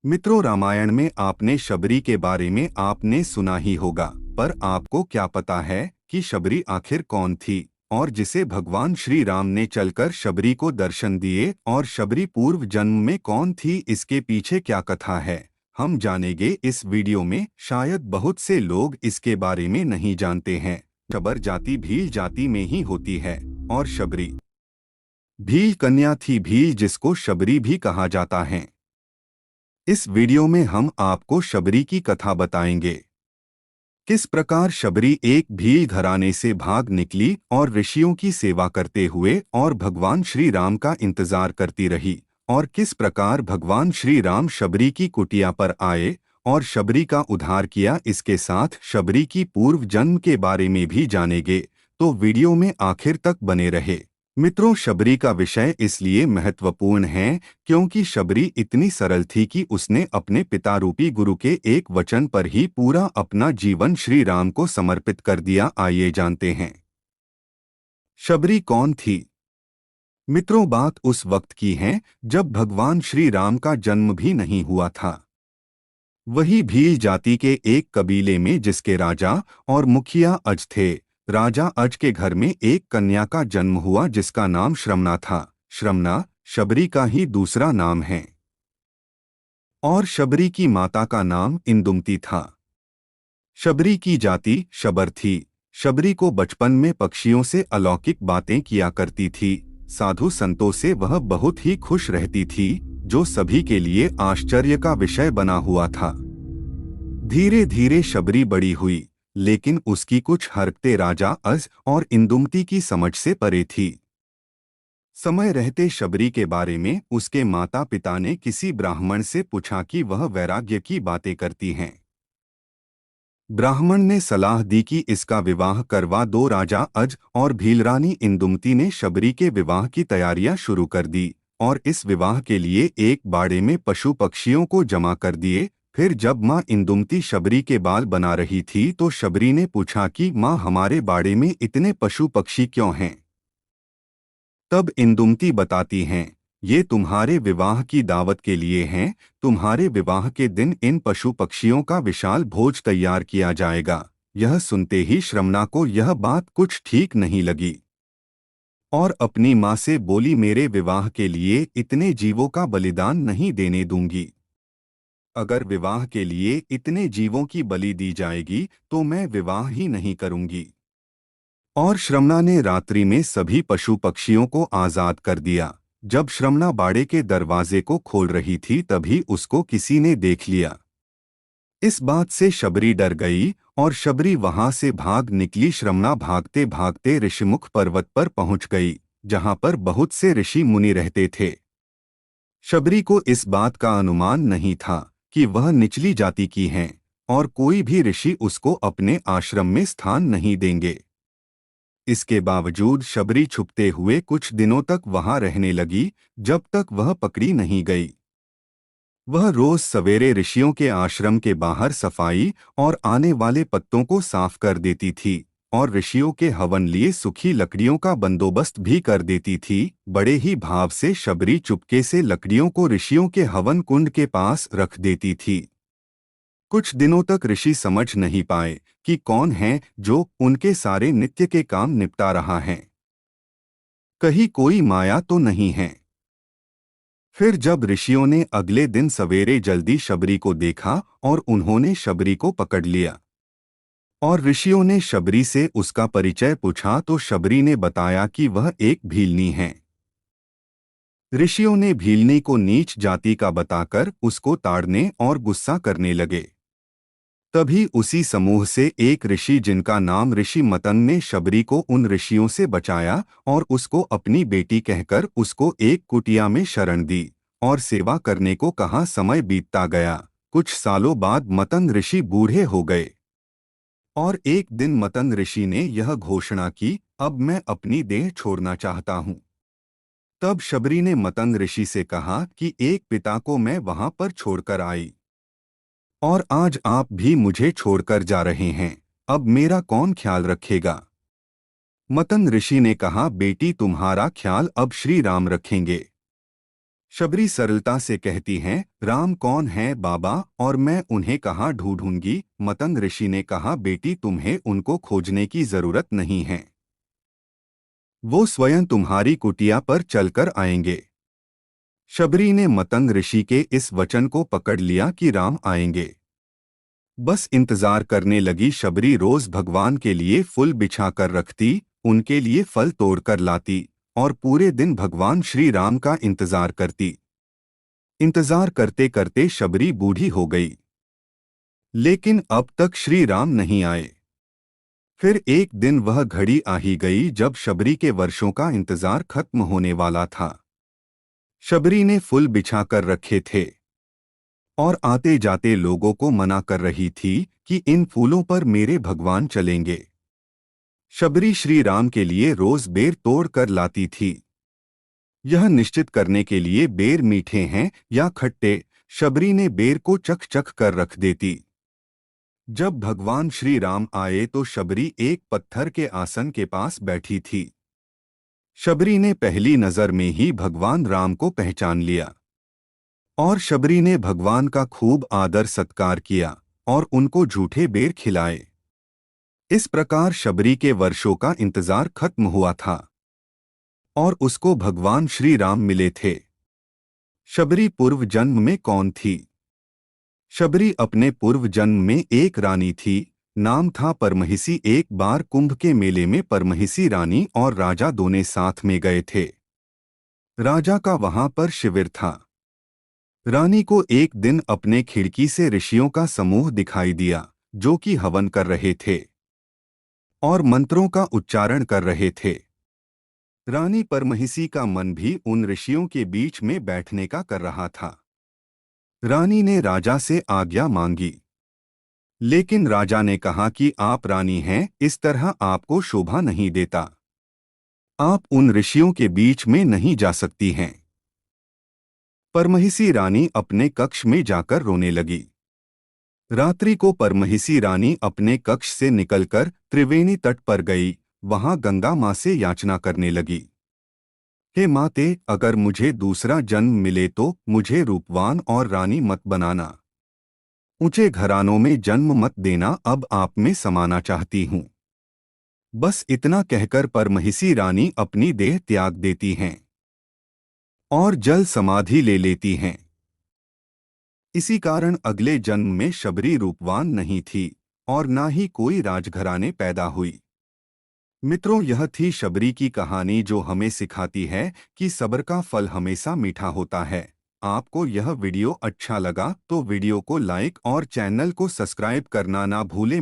मित्रों, रामायण में आपने शबरी के बारे में आपने सुना ही होगा, पर आपको क्या पता है कि शबरी आखिर कौन थी और जिसे भगवान श्री राम ने चलकर शबरी को दर्शन दिए, और शबरी पूर्व जन्म में कौन थी, इसके पीछे क्या कथा है, हम जानेंगे इस वीडियो में। शायद बहुत से लोग इसके बारे में नहीं जानते हैं। शबर जाति भील जाति में ही होती है और शबरी भील कन्या थी, भील जिसको शबरी भी कहा जाता है। इस वीडियो में हम आपको शबरी की कथा बताएंगे। किस प्रकार शबरी एक भील घराने से भाग निकली और ऋषियों की सेवा करते हुए और भगवान श्री राम का इंतजार करती रही, और किस प्रकार भगवान श्री राम शबरी की कुटिया पर आए और शबरी का उद्धार किया। इसके साथ शबरी की पूर्व जन्म के बारे में भी जानेंगे, तो वीडियो में आखिर तक बने रहे। मित्रों, शबरी का विषय इसलिए महत्वपूर्ण है क्योंकि शबरी इतनी सरल थी कि उसने अपने पिता रूपी गुरु के एक वचन पर ही पूरा अपना जीवन श्री राम को समर्पित कर दिया। आइए जानते हैं शबरी कौन थी। मित्रों, बात उस वक्त की है जब भगवान श्री राम का जन्म भी नहीं हुआ था। वही भील जाति के एक कबीले में जिसके राजा और मुखिया अज थे। राजा अज के घर में एक कन्या का जन्म हुआ जिसका नाम श्रमना था। श्रमना शबरी का ही दूसरा नाम है और शबरी की माता का नाम इंदुमती था। शबरी की जाति शबर थी। शबरी को बचपन में पक्षियों से अलौकिक बातें किया करती थी। साधु संतों से वह बहुत ही खुश रहती थी, जो सभी के लिए आश्चर्य का विषय बना हुआ था। धीरे धीरे शबरी बड़ी हुई, लेकिन उसकी कुछ हरकतें राजा अज और इंदुमती की समझ से परे थी। समय रहते शबरी के बारे में उसके माता पिता ने किसी ब्राह्मण से पूछा कि वह वैराग्य की बातें करती हैं। ब्राह्मण ने सलाह दी कि इसका विवाह करवा दो। राजा अज और भीलरानी इंदुमती ने शबरी के विवाह की तैयारियां शुरू कर दी और इस विवाह के लिए एक बाड़े में पशु पक्षियों को जमा कर दिए। फिर जब माँ इंदुमती शबरी के बाल बना रही थी तो शबरी ने पूछा कि माँ, हमारे बाड़े में इतने पशु पक्षी क्यों हैं? तब इंदुमती बताती हैं, ये तुम्हारे विवाह की दावत के लिए हैं। तुम्हारे विवाह के दिन इन पशु पक्षियों का विशाल भोज तैयार किया जाएगा। यह सुनते ही श्रमना को यह बात कुछ ठीक नहीं लगी और अपनी माँ से बोली, मेरे विवाह के लिए इतने जीवों का बलिदान नहीं देने दूंगी। अगर विवाह के लिए इतने जीवों की बलि दी जाएगी तो मैं विवाह ही नहीं करूंगी। और श्रमणा ने रात्रि में सभी पशु पक्षियों को आजाद कर दिया। जब श्रमणा बाड़े के दरवाजे को खोल रही थी तभी उसको किसी ने देख लिया। इस बात से शबरी डर गई और शबरी वहां से भाग निकली। श्रमणा भागते भागते ऋषिमुख पर्वत पर पहुंच गई, जहां पर बहुत से ऋषि मुनि रहते थे। शबरी को इस बात का अनुमान नहीं था कि वह निचली जाति की हैं और कोई भी ऋषि उसको अपने आश्रम में स्थान नहीं देंगे। इसके बावजूद शबरी छुपते हुए कुछ दिनों तक वहां रहने लगी, जब तक वह पकड़ी नहीं गई। वह रोज सवेरे ऋषियों के आश्रम के बाहर सफाई और आने वाले पत्तों को साफ कर देती थी और ऋषियों के हवन लिए सूखी लकड़ियों का बंदोबस्त भी कर देती थी। बड़े ही भाव से शबरी चुपके से लकड़ियों को ऋषियों के हवन कुंड के पास रख देती थी। कुछ दिनों तक ऋषि समझ नहीं पाए कि कौन है जो उनके सारे नित्य के काम निपटा रहा है। कहीं कोई माया तो नहीं है। फिर जब ऋषियों ने अगले दिन सवेरे जल्दी शबरी को देखा और उन्होंने शबरी को पकड़ लिया और ऋषियों ने शबरी से उसका परिचय पूछा तो शबरी ने बताया कि वह एक भीलनी है। ऋषियों ने भीलनी को नीच जाति का बताकर उसको ताड़ने और गुस्सा करने लगे। तभी उसी समूह से एक ऋषि जिनका नाम ऋषि मतंग ने शबरी को उन ऋषियों से बचाया और उसको अपनी बेटी कहकर उसको एक कुटिया में शरण दी और सेवा करने को कहा। समय बीतता गया। कुछ सालों बाद मतंग ऋषि बूढ़े हो गए और एक दिन मतंग ऋषि ने यह घोषणा की, अब मैं अपनी देह छोड़ना चाहता हूँ। तब शबरी ने मतंग ऋषि से कहा कि एक पिता को मैं वहां पर छोड़कर आई और आज आप भी मुझे छोड़कर जा रहे हैं। अब मेरा कौन ख्याल रखेगा? मतंग ऋषि ने कहा, बेटी, तुम्हारा ख्याल अब श्री राम रखेंगे। शबरी सरलता से कहती हैं, राम कौन है बाबा और मैं उन्हें कहाँ ढूंढूंगी। मतंग ऋषि ने कहा, बेटी तुम्हें उनको खोजने की जरूरत नहीं है, वो स्वयं तुम्हारी कुटिया पर चलकर आएंगे। शबरी ने मतंग ऋषि के इस वचन को पकड़ लिया कि राम आएंगे। बस इंतजार करने लगी। शबरी रोज भगवान के लिए फूल बिछा कर रखती, उनके लिए फल तोड़कर लाती और पूरे दिन भगवान श्री राम का इंतजार करती। इंतजार करते करते शबरी बूढ़ी हो गई, लेकिन अब तक श्री राम नहीं आए। फिर एक दिन वह घड़ी आ ही गई जब शबरी के वर्षों का इंतजार खत्म होने वाला था। शबरी ने फूल बिछा कर रखे थे और आते जाते लोगों को मना कर रही थी कि इन फूलों पर मेरे भगवान चलेंगे। शबरी श्री राम के लिए रोज बेर तोड़ कर लाती थी। यह निश्चित करने के लिए बेर मीठे हैं या खट्टे, शबरी ने बेर को चख चख कर रख देती। जब भगवान श्री राम आए तो शबरी एक पत्थर के आसन के पास बैठी थी। शबरी ने पहली नजर में ही भगवान राम को पहचान लिया और शबरी ने भगवान का खूब आदर सत्कार किया और उनको झूठे बेर खिलाए। इस प्रकार शबरी के वर्षों का इंतजार खत्म हुआ था और उसको भगवान श्री राम मिले थे। शबरी पूर्व जन्म में कौन थी? शबरी अपने पूर्व जन्म में एक रानी थी, नाम था परमहिसी। एक बार कुंभ के मेले में परमहिसी रानी और राजा दोनों साथ में गए थे। राजा का वहां पर शिविर था। रानी को एक दिन अपने खिड़की से ऋषियों का समूह दिखाई दिया जो कि हवन कर रहे थे और मंत्रों का उच्चारण कर रहे थे। रानी परमहिसी का मन भी उन ऋषियों के बीच में बैठने का कर रहा था। रानी ने राजा से आज्ञा मांगी, लेकिन राजा ने कहा कि आप रानी हैं, इस तरह आपको शोभा नहीं देता। आप उन ऋषियों के बीच में नहीं जा सकती हैं। परमहिसी रानी अपने कक्ष में जाकर रोने लगी। रात्रि को परमहिसी रानी अपने कक्ष से निकलकर त्रिवेणी तट पर गई। वहां गंगा मां से याचना करने लगी, हे माते, अगर मुझे दूसरा जन्म मिले तो मुझे रूपवान और रानी मत बनाना। ऊंचे घरानों में जन्म मत देना, अब आप में समाना चाहती हूं। बस इतना कहकर परमहिसी रानी अपनी देह त्याग देती हैं और जल समाधि ले लेती हैं। इसी कारण अगले जन्म में शबरी रूपवान नहीं थी और ना ही कोई राजघराने पैदा हुई। मित्रों, यह थी शबरी की कहानी जो हमें सिखाती है कि सब्र का फल हमेशा मीठा होता है। आपको यह वीडियो अच्छा लगा तो वीडियो को लाइक और चैनल को सब्सक्राइब करना ना भूलें।